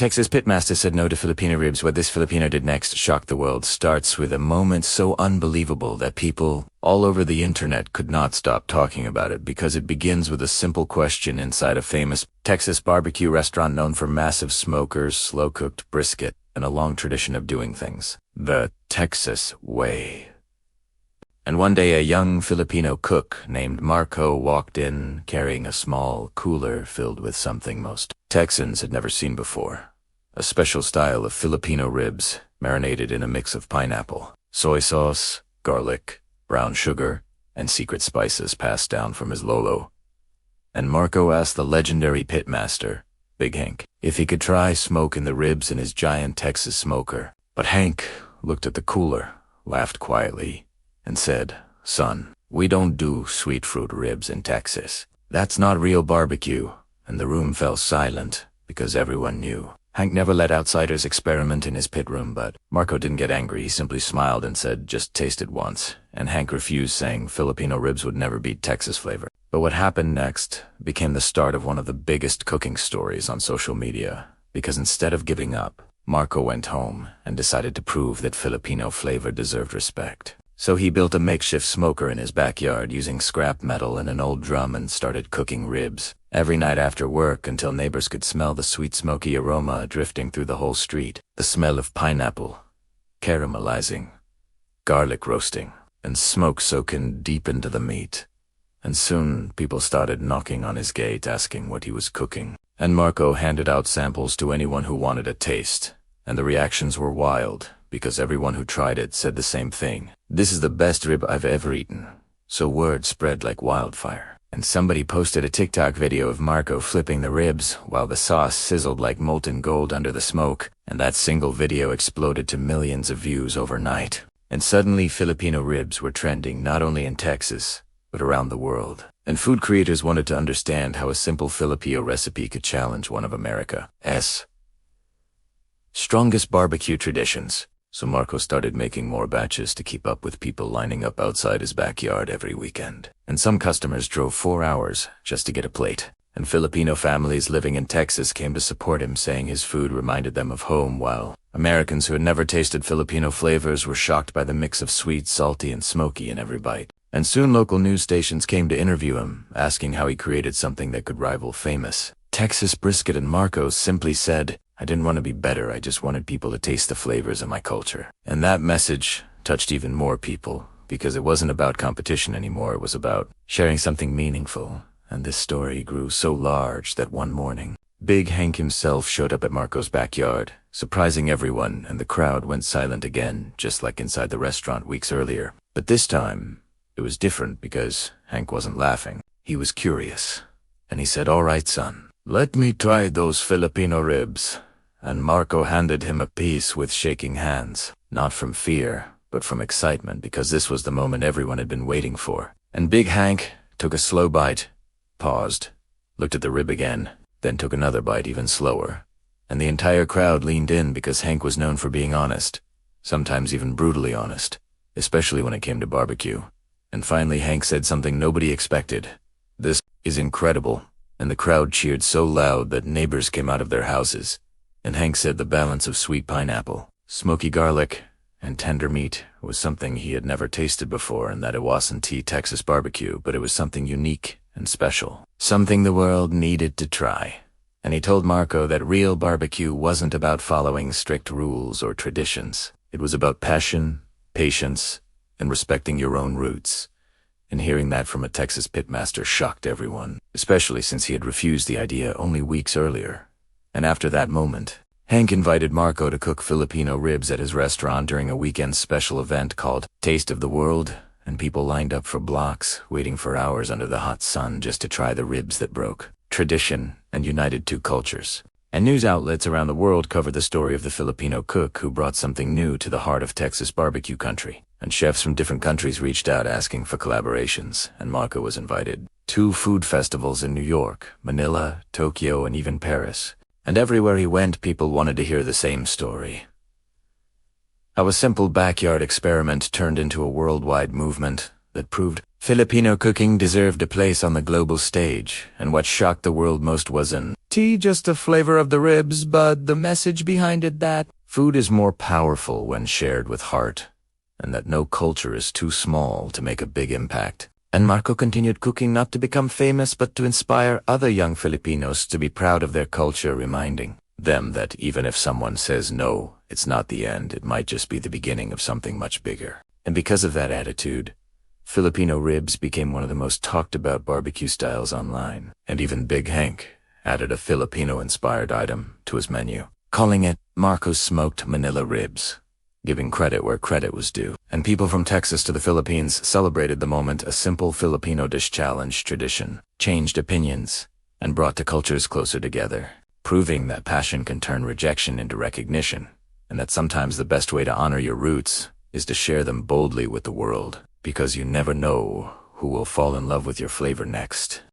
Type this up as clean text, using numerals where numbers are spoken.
Texas Pitmaster said no to Filipino ribs. What this Filipino did next shocked the world. Starts with a moment so unbelievable that people all over the internet could not stop talking about it, because it begins with a simple question inside a famous Texas barbecue restaurant known for massive smokers, slow-cooked brisket, and a long tradition of doing things the Texas way. And one day a young Filipino cook named Marco walked in carrying a small cooler filled with something most Texans had never seen before. A special style of Filipino ribs marinated in a mix of pineapple, soy sauce, garlic, brown sugar, and secret spices passed down from his lolo. And Marco asked the legendary pitmaster, Big Hank, if he could try smoking the ribs in his giant Texas smoker. But Hank looked at the cooler, laughed quietly, and said, "Son, we don't do sweet fruit ribs in Texas. That's not real barbecue." And the room fell silent, because everyone knew. Hank never let outsiders experiment in his pit room, but Marco didn't get angry. He simply smiled and said, "Just taste it once." And Hank refused, saying Filipino ribs would never beat Texas flavor. But what happened next became the start of one of the biggest cooking stories on social media, because instead of giving up, Marco went home and decided to prove that Filipino flavor deserved respect. So he built a makeshift smoker in his backyard using scrap metal and an old drum and started cooking ribs every night after work until neighbors could smell the sweet smoky aroma drifting through the whole street. The smell of pineapple, caramelizing, garlic roasting, and smoke soaking deep into the meat. And soon people started knocking on his gate asking what he was cooking. And Marco handed out samples to anyone who wanted a taste. And the reactions were wild, because everyone who tried it said the same thing. "This is the best rib I've ever eaten." So word spread like wildfire. And somebody posted a TikTok video of Marco flipping the ribs while the sauce sizzled like molten gold under the smoke, and that single video exploded to millions of views overnight. And suddenly Filipino ribs were trending not only in Texas, but around the world. And food creators wanted to understand how a simple Filipino recipe could challenge one of America's strongest barbecue traditions. So Marco started making more batches to keep up with people lining up outside his backyard every weekend. And some customers drove 4 hours just to get a plate. And Filipino families living in Texas came to support him, saying his food reminded them of home, while Americans who had never tasted Filipino flavors were shocked by the mix of sweet, salty, and smoky in every bite. And soon local news stations came to interview him, asking how he created something that could rival famous Texas brisket, and Marco simply said, "I didn't want to be better, I just wanted people to taste the flavors of my culture." And that message touched even more people, because it wasn't about competition anymore, it was about sharing something meaningful. And this story grew so large that one morning, Big Hank himself showed up at Marco's backyard, surprising everyone, and the crowd went silent again, just like inside the restaurant weeks earlier. But this time, it was different, because Hank wasn't laughing. He was curious. And he said, "All right, son, let me try those Filipino ribs." And Marco handed him a piece with shaking hands, not from fear, but from excitement, because this was the moment everyone had been waiting for. And Big Hank took a slow bite, paused, looked at the rib again, then took another bite even slower. And the entire crowd leaned in, because Hank was known for being honest, sometimes even brutally honest, especially when it came to barbecue. And finally Hank said something nobody expected. "This is incredible." And the crowd cheered so loud that neighbors came out of their houses. And Hank said the balance of sweet pineapple, smoky garlic, and tender meat was something he had never tasted before, and that it wasn't Texas barbecue, but it was something unique and special, something the world needed to try. And he told Marco that real barbecue wasn't about following strict rules or traditions. It was about passion, patience, and respecting your own roots. And hearing that from a Texas pitmaster shocked everyone, especially since he had refused the idea only weeks earlier. And after that moment, Hank invited Marco to cook Filipino ribs at his restaurant during a weekend special event called Taste of the World, and people lined up for blocks, waiting for hours under the hot sun just to try the ribs that broke tradition and united two cultures. And news outlets around the world covered the story of the Filipino cook who brought something new to the heart of Texas barbecue country. And chefs from different countries reached out asking for collaborations, and Marco was invited. 2 food festivals in New York, Manila, Tokyo, and even Paris. And everywhere he went, people wanted to hear the same story. How a simple backyard experiment turned into a worldwide movement that proved Filipino cooking deserved a place on the global stage, and what shocked the world most wasn't just the flavor of the ribs, but the message behind it that food is more powerful when shared with heart, and that no culture is too small to make a big impact. And Marco continued cooking not to become famous, but to inspire other young Filipinos to be proud of their culture, reminding them that even if someone says no, it's not the end, it might just be the beginning of something much bigger. And because of that attitude, Filipino ribs became one of the most talked about barbecue styles online. And even Big Hank added a Filipino-inspired item to his menu, calling it Marco's Smoked Manila Ribs, giving credit where credit was due. And people from Texas to the Philippines celebrated the moment a simple Filipino dish challenged tradition, changed opinions, and brought the cultures closer together, proving that passion can turn rejection into recognition, and that sometimes the best way to honor your roots is to share them boldly with the world, because you never know who will fall in love with your flavor next.